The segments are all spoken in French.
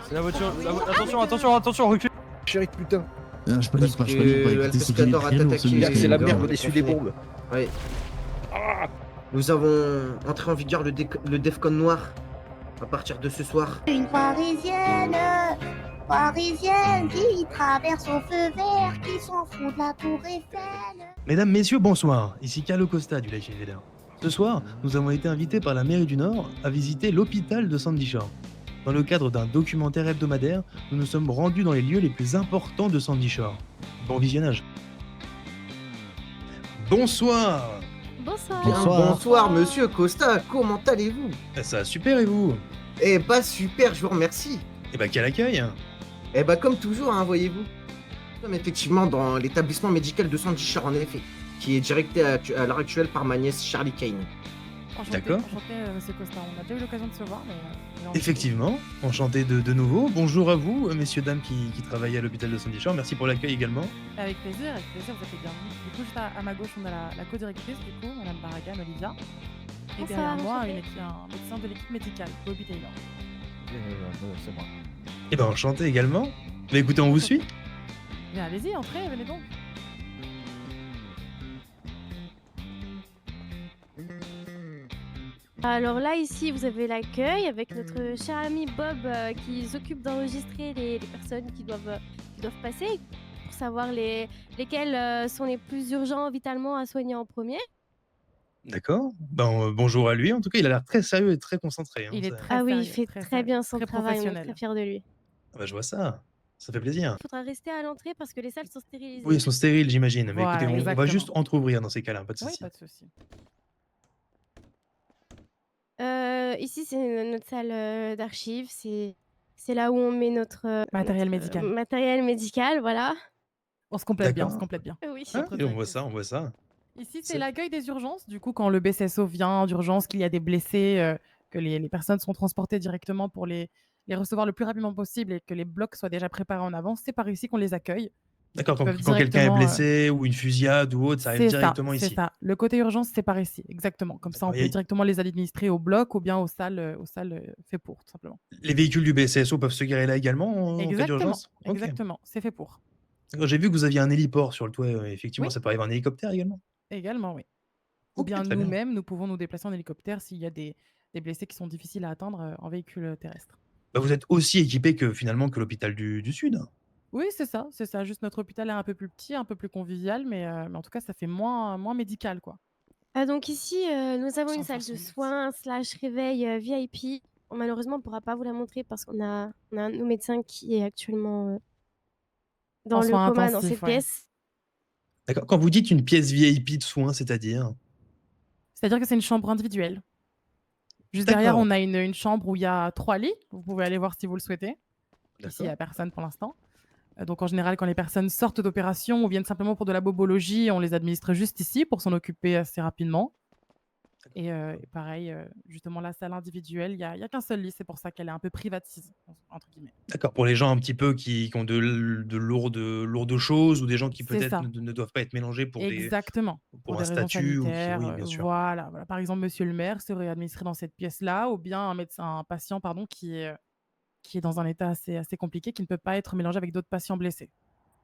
C'est la voiture. Attention, attention, attention, recule. Chérie, putain. Je panique pas, je panique pas. Écoutez, c'est qu'il est très lourd, celui Merde, c'est la qui est merde encore. au-dessus des bombes. Ouais. Nous avons entré en vigueur le DEFCON noir à partir de ce soir. Une parisienne qui traverse au feu vert, qui s'en fout de la tour Eiffel. Mesdames, messieurs, bonsoir. Ici Carlo Costa du Life Invader. Ce soir, nous avons été invités par la mairie du Nord à visiter l'hôpital de Sandy Shore. Dans le cadre d'un documentaire hebdomadaire, nous nous sommes rendus dans les lieux les plus importants de Sandy Shore. Bon visionnage. Bonsoir. Bonsoir. Bonsoir, monsieur Costa, comment allez-vous? Ça va super et vous? Eh bah super, je vous remercie. Eh bah quel accueil. Eh bah comme toujours, hein, voyez-vous. Nous sommes effectivement dans l'établissement médical de Sandy Shore en effet, qui est directé à l'heure actuelle par ma nièce Charlie Kane. D'accord. Enchanté, monsieur Costa. On a déjà eu l'occasion de se voir, mais... Effectivement, enchanté de nouveau. Bonjour à vous, messieurs, dames qui travaillent à l'hôpital de Sandy Shore. Merci pour l'accueil également. Avec plaisir, vous êtes bienvenue. Du coup, juste à ma gauche, on a la co-directrice, du coup, Madame Barragan, Olivia. Et Bonsoir, derrière moi, enchantée. un médecin de l'équipe médicale, Bobby Taylor. C'est moi. Eh ben enchanté également. Mais écoutez, on vous suit. Mais allez-y, entrez, venez donc. Alors là, ici, vous avez l'accueil avec notre cher ami Bob qui s'occupe d'enregistrer les personnes qui doivent passer pour savoir lesquelles sont les plus urgents vitalement à soigner en premier. D'accord. Ben, bonjour à lui. En tout cas, il a l'air très sérieux et très concentré. Hein. Il est Ça- très Ah oui, il sérieux, fait très très sérieux, bien son très travail, on est professionnel. très fiers de lui. Ah bah, je vois ça. Ça fait plaisir. Il faudra rester à l'entrée parce que les salles sont stérilisées. Oui, ils sont stériles, j'imagine. Mais Voilà, écoutez, on va exactement. juste entrouvrir dans ces cas-là, pas de Oui, souci. pas de souci. Ici, c'est notre salle d'archives. C'est là où on met notre Matériel notre, médical. matériel médical, voilà. On se complète bien, on se D'accord. complète bien. Oui. Ah, Notre et on voit directrice. ça, on voit ça. Ici, C'est- c'est l'accueil des urgences. Du coup, quand le BCSO vient d'urgence, qu'il y a des blessés, que les personnes sont transportées directement pour les recevoir le plus rapidement possible et que les blocs soient déjà préparés en avance, c'est par ici qu'on les accueille. D'accord, Ils peuvent quand quelqu'un est directement, blessé ou une fusillade ou autre, ça arrive c'est directement c'est ici. ça. Le côté urgence, c'est par ici, exactement. Comme ça, on D'accord. peut directement les administrer au bloc ou bien aux salles fait pour, tout simplement. Les véhicules du BCSO peuvent se garer là également en cas Exactement, d'urgence. Ok. exactement. C'est fait pour. D'accord, j'ai vu que vous aviez un héliport sur le toit. Effectivement, Oui. ça peut arriver en hélicoptère également. Également, oui. Ou Ok, bien très bien. nous-mêmes, nous pouvons nous déplacer en hélicoptère s'il y a des blessés qui sont difficiles à atteindre en véhicule terrestre. Bah, vous êtes aussi équipé que finalement que l'hôpital du Sud. Oui, c'est ça, c'est ça. Juste notre hôpital est un peu plus petit, un peu plus convivial, mais en tout cas, ça fait moins médical, quoi. Donc ici, nous avons Sans une salle de forcément. soins / réveil VIP. Malheureusement, on ne pourra pas vous la montrer parce qu'on a un de nos médecins qui est actuellement dans En le soins coma dans intensifs, cette ouais. pièce. D'accord. Quand vous dites une pièce VIP de soins, c'est-à-dire? C'est-à-dire que c'est une chambre individuelle. Juste derrière, D'accord. on a une chambre où il y a 3 lits. Vous pouvez aller voir si vous le souhaitez. Ici, il n'y D'accord. a personne pour l'instant. Donc en général, quand les personnes sortent d'opération ou viennent simplement pour de la bobologie, on les administre juste ici pour s'en occuper assez rapidement. Et pareil, justement, la salle individuelle, il y a qu'un seul lit, c'est pour ça qu'elle est un peu privatisée, entre guillemets. D'accord. Pour les gens un petit peu qui ont de lourdes choses ou des gens qui C'est peut-être ça. ne doivent pas être mélangés pour Exactement. pour Pour un des raisons statut ou qui sanitaires, oui, bien sûr. voilà. Par exemple, monsieur le maire serait administré dans cette pièce-là, ou bien un patient, pardon, qui est dans un état assez compliqué, qui ne peut pas être mélangé avec d'autres patients blessés.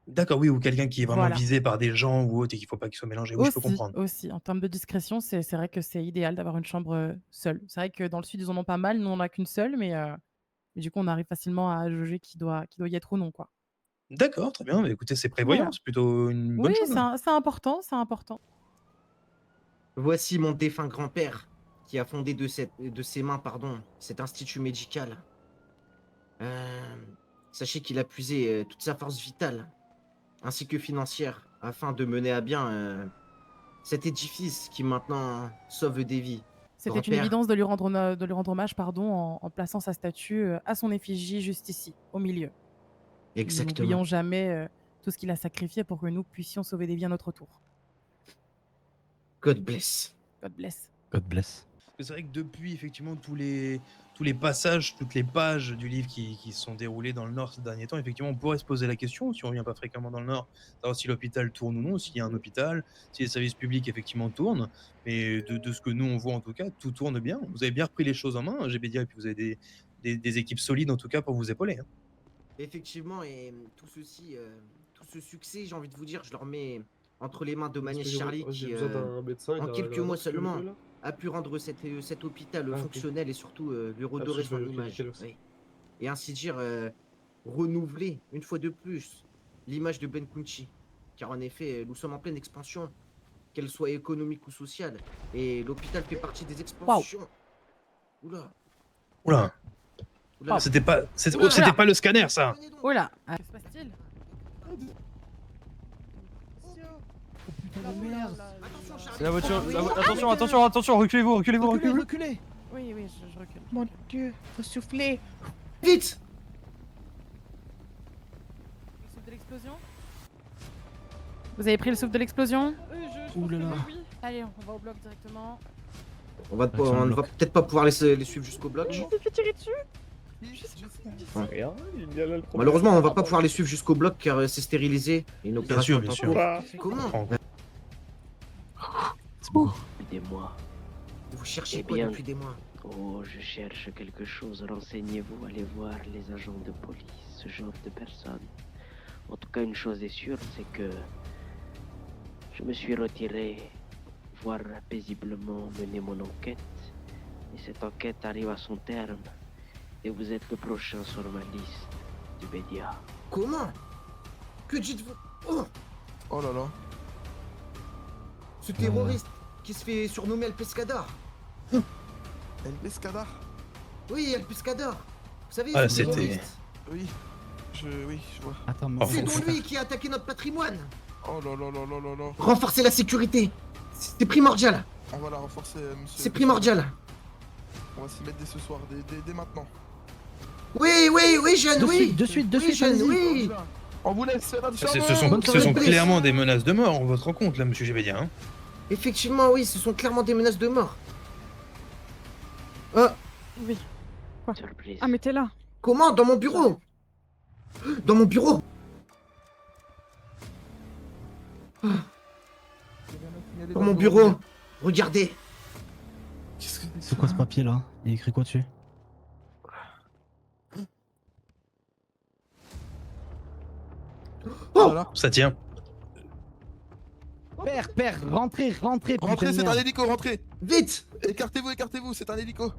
D'accord, oui, ou quelqu'un qui est vraiment Voilà. visé par des gens ou autre et qu'il faut pas qu'il soit mélangé. Oui, je peux comprendre. Aussi. En termes de discrétion, c'est vrai que c'est idéal d'avoir une chambre seule. C'est vrai que dans le sud, ils en ont pas mal. Nous, on n'a qu'une seule, mais du coup, on arrive facilement à jauger qui doit y être ou non, quoi. D'accord, très bien. Bah, écoutez, c'est prévoyant, Voilà. c'est plutôt une bonne Oui, chose. c'est important, c'est important. Voici mon défunt grand-père qui a fondé de ses mains cet institut médical. Sachez qu'il a puisé toute sa force vitale ainsi que financière afin de mener à bien cet édifice qui maintenant sauve des vies. C'était une Grand-père. évidence de lui rendre hommage, pardon, en plaçant sa statue à son effigie juste ici, au milieu. Nous Exactement. n'oublions jamais tout ce qu'il a sacrifié pour que nous puissions sauver des vies à notre tour. God bless. God bless. God bless. Parce que c'est vrai que depuis effectivement tous les passages, toutes les pages du livre qui se sont déroulées dans le Nord ces derniers temps, effectivement, on pourrait se poser la question, si on vient pas fréquemment dans le Nord, savoir si l'hôpital tourne ou non, s'il y a un hôpital, si les services publics effectivement tournent. Mais de ce que nous on voit en tout cas, tout tourne bien. Vous avez bien repris les choses en main, j'ai bien dire, et puis vous avez des équipes solides en tout cas pour vous épauler. Hein. Effectivement, et tout ceci, tout ce succès, j'ai envie de vous dire, je le remets entre les mains de Magnès Charlie qui, en quelques mois seulement, a pu rendre cet hôpital fonctionnel et surtout lui redorer son image. Oui. Et ainsi dire, renouveler une fois de plus l'image de Ben Kunchi. Car en effet, nous sommes en pleine expansion, qu'elle soit économique ou sociale. Et l'hôpital fait partie des expansions. Oula. Oula, Oula. c'était pas le scanner ça. Venez donc. Oh là, que se passe-t-il? Attention, Charlie. C'est la voiture. Attention, attention, attention, reculez-vous, reculez-vous, reculez-vous. Reculez. Oui, oui, je recule. Mon Dieu, faut souffler. Vite. Le souffle de l'explosion? Vous avez pris le souffle de l'explosion? Ouh là là. Allez, on va au bloc directement. On ne va peut-être pas pouvoir les suivre jusqu'au bloc. Malheureusement, on va pas pouvoir les suivre jusqu'au bloc car c'est stérilisé. Et une opération bien est en sûr. cours. Comment Aidez-moi. Vous cherchez Eh quoi bien. depuis des mois? Oh, je cherche quelque chose. Renseignez-vous, allez voir les agents de police, ce genre de personnes. En tout cas, une chose est sûre, c'est que je me suis retiré, voir paisiblement mener mon enquête. Et cette enquête arrive à son terme. Et vous êtes le prochain sur ma liste du Bédia. Comment? Que dites-vous? Oh, Oh là là. ce terroriste qui se fait surnommer El Pescador. El Pescador. Oui, El Pescador. Vous savez, Ah, ce c'était- terroriste. Oui. Oui, je vois. Attends, mais Oh, C'est faut- donc lui qui a attaqué notre patrimoine. Oh là là là là là là. Renforcer la sécurité. C'est primordial. On va la renforcer, monsieur. C'est primordial. On va s'y mettre dès ce soir, dès maintenant. Oui, oui, oui, jeune, De oui. suite, de suite, de Oui, suite, jeune, allez-y. oui. On vous laisse, là, Ce sont clairement des menaces de mort en votre rencontre là, monsieur Gébedia. Hein. Effectivement, oui, ce sont clairement des menaces de mort. Ah, Oui. Surprise. Ah, mais t'es là. comment? Dans mon bureau? Dans mon bureau? Dans mon bureau? Regardez. C'est quoi ce papier là? Il y a écrit quoi dessus? Oh, Voilà. Ça tient. Père, rentrez, Rentrez, putain de c'est un merde. hélico, rentrez. vite. Écartez-vous, c'est un hélico.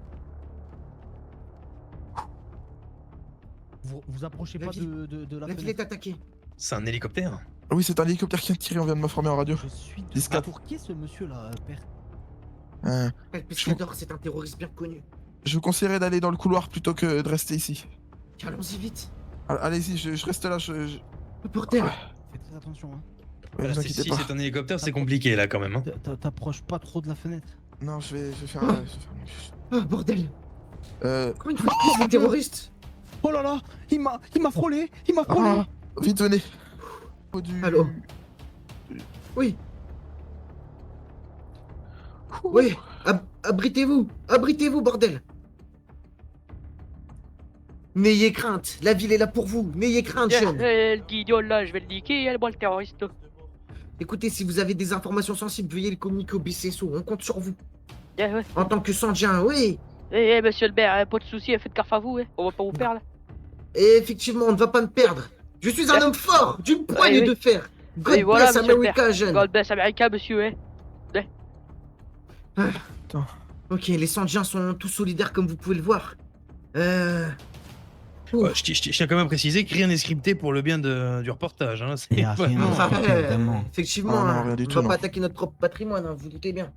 Vous approchez La pas ville- de la La ville fenêtre. est attaquée. C'est un hélicoptère. Oui, c'est un hélicoptère qui a tiré, on vient de m'informer en radio. Je suis Discat. pour qui ce monsieur là, père? El Pescador, c'est un terroriste bien connu. Je vous conseillerais d'aller dans le couloir plutôt que de rester ici. Allons-y vite. Allez-y, je reste là, je... Bordel. Fais très attention, hein. Ouais, vous Si inquiétez si pas. c'est un hélicoptère, c'est compliqué là quand même. Hein. T'approches pas trop de la fenêtre. Non, je vais faire... Oh, bordel. Euh... Comment il faut que ce terroriste? Oh là là, il m'a frôlé, il m'a frôlé. Ah, vite, venez. Allô. Oui. Oui. Abritez-vous. Abritez-vous, bordel. N'ayez crainte. La ville est là pour vous. N'ayez crainte, jeune. Le guignol là, je vais le niquer, elle moi le terroriste. Écoutez, si vous avez des informations sensibles, veuillez les communiquer au BCSO. On compte sur vous. Ouais. En tant que Sandien, oui. Monsieur le maire, pas de soucis, faites gaffe à vous, on va pas vous perdre. Et effectivement, on ne va pas me perdre. Je suis un homme fort, d'une poignée oui. de fer. God Oui, voilà, bless monsieur le America, jeune. God bless America, monsieur, Ok, les Sandiens sont tous solidaires comme vous pouvez le voir. Je tiens quand même à préciser que rien n'est scripté pour le bien du reportage. Hein. Il y a rien vraiment- à Enfin, scripter, vraiment. effectivement, Ah non, hein, rien du on tout, va non. pas attaquer notre propre patrimoine, hein, vous doutez bien.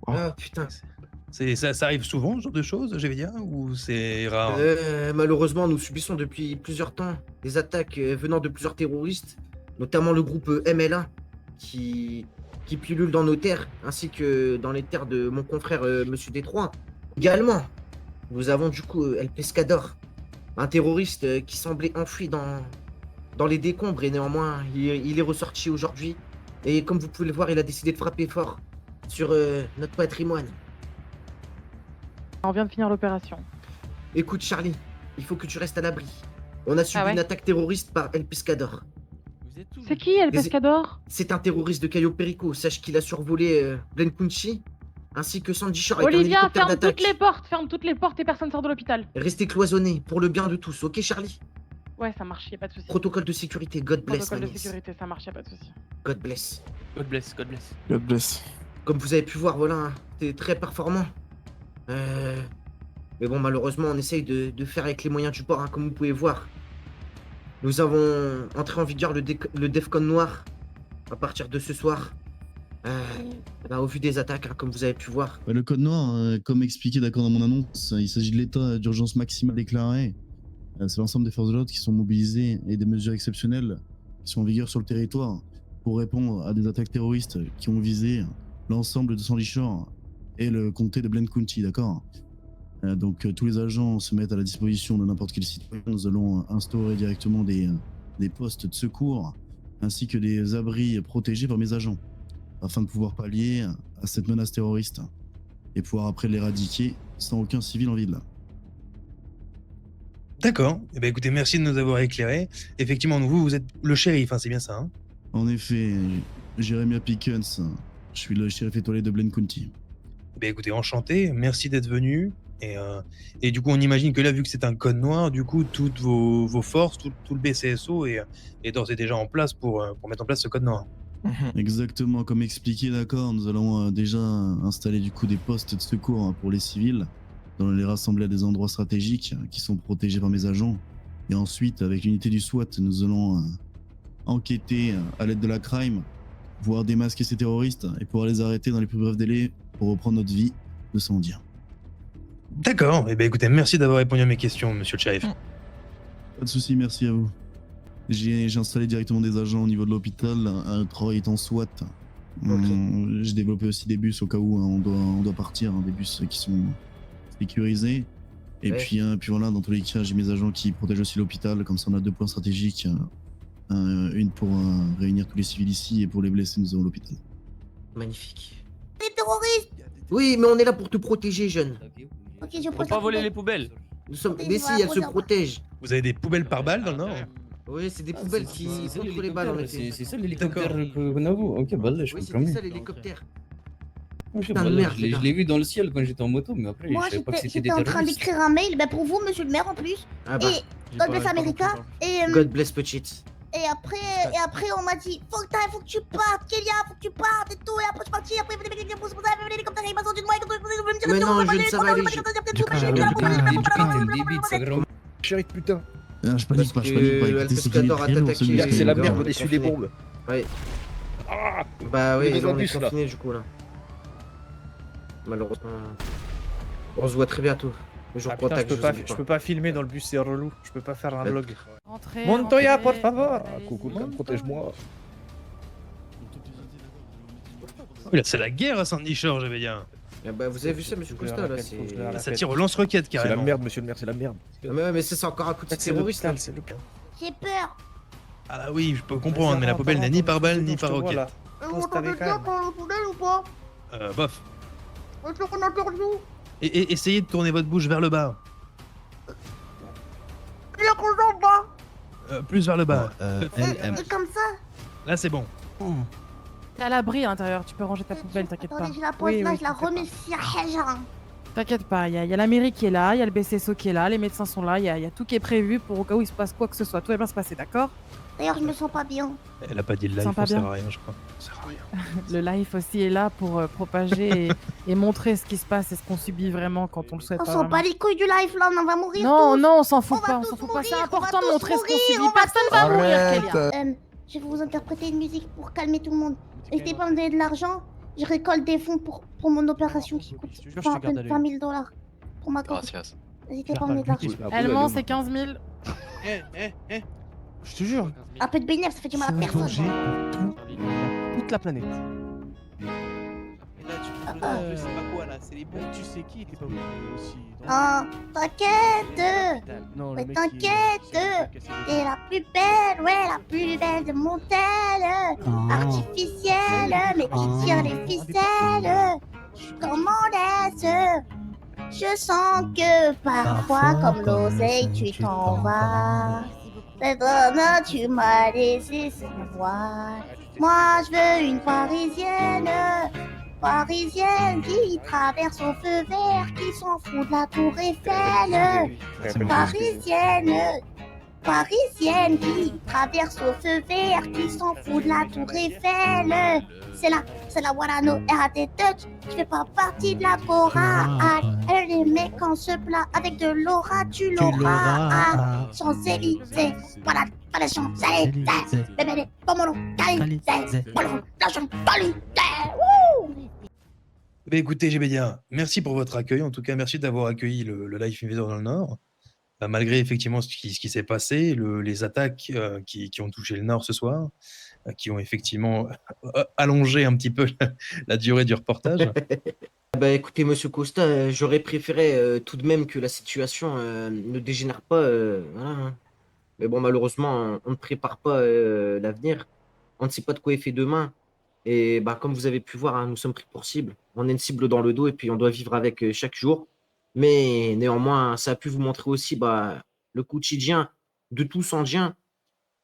Oh. Ah putain. Ça arrive souvent, ce genre de choses, Gébedia, ou c'est rare? Malheureusement, nous subissons depuis plusieurs temps des attaques venant de plusieurs terroristes, notamment le groupe MLA, qui pilule dans nos terres, ainsi que dans les terres de mon confrère Monsieur Détroit. Également, nous avons du coup El Pescador, un terroriste qui semblait enfoui dans les décombres, et néanmoins, il est ressorti aujourd'hui. Et comme vous pouvez le voir, il a décidé de frapper fort sur notre patrimoine. On vient de finir l'opération. Écoute, Charlie, il faut que tu restes à l'abri. On a subi ouais une attaque terroriste par El Pescador. C'est qui, El Les- Pescador? C'est un terroriste de Cayo Perico. Sache qu'il a survolé Blenkunchi, ainsi que Sandy Shore avec un Olivia, hélicoptère ferme d'attaque. toutes les portes et personne sort de l'hôpital. Restez cloisonnés pour le bien de tous, ok Charlie? Ouais, ça marche, y a pas de souci. Protocole de sécurité, God bless Protocole ma de nièce. sécurité, ça marche, y a pas de souci. God bless. God bless, God bless. God bless. Comme vous avez pu voir, voilà, hein, t'es très performant. Mais bon, malheureusement, on essaye de faire avec les moyens du bord, hein, comme vous pouvez voir. Nous avons entré en vigueur le DEFCON noir à partir de ce soir. Au vu des attaques, hein, comme vous avez pu voir. Le code noir, comme expliqué d'accord dans mon annonce, il s'agit de l'état d'urgence maximale déclaré. C'est l'ensemble des forces de l'ordre qui sont mobilisées et des mesures exceptionnelles qui sont en vigueur sur le territoire pour répondre à des attaques terroristes qui ont visé l'ensemble de Sandy Shore et le comté de Blaine County, d'accord? Donc tous les agents se mettent à la disposition de n'importe quel citoyen. Nous allons instaurer directement des postes de secours ainsi que des abris protégés par mes agents afin de pouvoir pallier à cette menace terroriste et pouvoir après l'éradiquer sans aucun civil en ville. D'accord. Eh ben, écoutez, merci de nous avoir éclairés. Effectivement, vous êtes le shérif, hein, c'est bien ça, hein? En effet, Jeremiah Pickens, je suis le shérif étoilé de Blaine County. Eh ben, écoutez, enchanté, merci d'être venu. Et du coup, on imagine que là, vu que c'est un code noir, du coup, toutes vos forces, tout le BCSO est d'ores et déjà en place pour mettre en place ce code noir. Exactement, comme expliqué, d'accord, nous allons déjà installer du coup des postes de secours pour les civils, dans les rassembler à des endroits stratégiques qui sont protégés par mes agents. Et ensuite, avec l'unité du SWAT, nous allons enquêter à l'aide de la crime, pouvoir démasquer ces terroristes et pouvoir les arrêter dans les plus brefs délais pour reprendre notre vie de Sandia. D'accord. Eh ben, écoutez, merci d'avoir répondu à mes questions, monsieur le shérif. Pas de soucis, merci à vous. J'ai installé directement des agents au niveau de l'hôpital, travaillant en SWAT. J'ai développé aussi des bus au cas où on doit partir, des bus qui sont sécurisés. Et puis voilà, dans tous les cas, j'ai mes agents qui protègent aussi l'hôpital. Comme ça, on a 2 points stratégiques. Une pour réunir tous les civils ici et pour les blessés, nous avons l'hôpital. Magnifique. Les terroristes! Oui, mais on est là pour te protéger, jeune. Ok, je Faut pas voler les poubelles. Nous sommes... Mais si, elles se protègent. Vous avez des poubelles par balle dans le Nord? Oui, c'est des poubelles qui contre les balles, en effet. C'est ça l'hélicoptère qu'on a vu. Ok, bah là, je Oui, comprends c'était mieux. ça l'hélicoptère. Ok, Putain bah de là, merde, je l'ai vu dans le ciel quand j'étais en moto, mais après, Moi, je savais pas que c'était des j'étais en train terroristes. d'écrire un mail pour vous, monsieur le maire, en plus. Ah bah, Et God bless America. God bless petite. Et après, on m'a dit, faut que tu partes, Kélia, faut que tu partes et tout. Et après, je suis parti. Après, l'hélicoptère, il m'a sorti de moi. Mais non, je ne savais aller. Chérie de putain. Je panique pas, écoutez ce qu'il est écrit dans ce C'est la disque. merde, on essuie les bombes. Ouais. Bah oui, Il est dans on le est bus, là. confinés du coup là. Malheureusement. On se voit très bientôt. Le jour contact, je peux pas filmer dans le bus, c'est relou. Je peux pas faire un vlog. Entrez, Montoya, entrez. por favor. Coucou, protège-moi. Oui, là, c'est la guerre à Sandy Shore, j'avais dit. Ah bah vous avez vu ça, monsieur Costa là, c'est... Ça tire au lance-roquettes, C'est la carrément. merde, monsieur le maire, c'est la merde. Ah mais ouais, mais ça c'est encore un coup de terroriste là. J'ai peur. Ah bah oui, je peux comprendre, mais la poubelle n'est ni par balle, ni par roquette. Vous entendez bien quand on poubelle ou pas? Bof. Est-ce qu'on a perdu? Et essayez de tourner votre bouche vers le bas. Il y a qu'on en bas. Plus vers le bas. Et comme ça? Là, c'est bon. T'es à l'abri à l'intérieur, tu peux ranger ta poubelle, t'inquiète pas. Attendez, je la pose Oui, là, oui, je la t'inquiète remets ici à Hajar. T'inquiète pas, il y a la mairie qui est là, il y a le BCSO qui est là, les médecins sont là, il y a tout qui est prévu pour au cas où il se passe quoi que ce soit. Tout va bien se passer, d'accord? D'ailleurs, je me sens pas bien. Elle a pas dit le live, Sympa ça sert bien. à rien, je crois. Ça sert à rien. Le live aussi est là pour propager et montrer ce qui se passe et ce qu'on subit vraiment quand on le souhaite On pas s'en vraiment. bat les couilles du live là, on va mourir. Non, tous. non, on s'en fout On va pas, on tous s'en fout pas. C'est mourir, on va important de tous montrer ce qu'on mourir, subit. on va Personne va mourir, Kélia. Arrête. Je vais vous interpréter une musique pour calmer tout le monde. N'hésitez pas à me donner de l'argent. Je récolte des fonds pour mon opération qui coûte 20 000 $. Pour ma cause. N'hésitez pas à me donner de l'argent. Allemand, c'est 15 000. Je te jure. Un peu de bénéfice, ça fait du mal à C'est un personne. danger pour toute la planète. Ah, c'est pas quoi là, c'est les bons, tu sais qui était pas obligé aussi. ah, t'inquiète. Non, Mais t'inquiète. T'es la plus belle, ouais, la plus belle de mon tel. Artificielle, mais qui tire les ficelles. Comme on laisse. Je sens que parfois, comme l'oseille, tu t'en vas. Mais demain, tu m'as laissé cette voile. Moi, je veux une parisienne. Parisienne qui traverse au feu vert, qui s'en fout de la tour Eiffel. Parisienne qui traverse au feu vert, qui s'en fout de la tour Eiffel. C'est la Warano RAT Touch qui fait pas partie de la chorale. Elle les met quand se plat avec de l'aura, tu l'auras. Champs-Élysées, voilà, pas les Champs-Élysées. Bébé, les pomolo, Élysées, pomolo, la Champs-Élysées. Bah, écoutez, Gbédia, merci pour votre accueil. En tout cas, merci d'avoir accueilli le Life Invader dans le Nord. Malgré effectivement ce qui s'est passé, les attaques qui ont touché le Nord ce soir, qui ont effectivement allongé un petit peu la durée du reportage. Bah écoutez, monsieur Costa, j'aurais préféré tout de même que la situation ne dégénère pas. Voilà, hein. Mais bon, malheureusement, on ne prépare pas l'avenir. On ne sait pas de quoi est fait demain. Et bah, comme vous avez pu voir, hein, nous sommes pris pour cible. On a une cible dans le dos et puis on doit vivre avec chaque jour. Mais néanmoins, ça a pu vous montrer aussi bah, le quotidien de tous Indiens.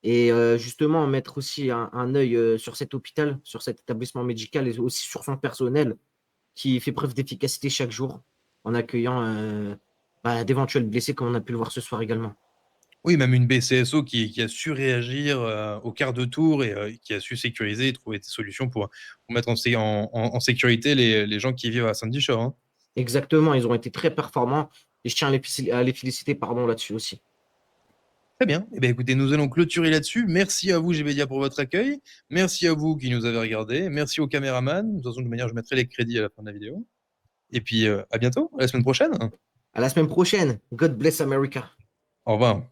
Et justement, mettre aussi un œil sur cet hôpital, sur cet établissement médical et aussi sur son personnel qui fait preuve d'efficacité chaque jour en accueillant bah, d'éventuels blessés comme on a pu le voir ce soir également. Oui, même une BCSO qui a su réagir au quart de tour et qui a su sécuriser et trouver des solutions pour mettre en sécurité les gens qui vivent à Sandy Shore. Hein. Exactement, ils ont été très performants et je tiens à les féliciter là-dessus aussi. Très bien. Eh bien, écoutez, nous allons clôturer là-dessus. Merci à vous, Gbédia, pour votre accueil. Merci à vous qui nous avez regardés. Merci aux caméramans. De toute façon, de manière, je mettrai les crédits à la fin de la vidéo. Et puis, à bientôt, à la semaine prochaine. À la semaine prochaine. God bless America. Au revoir.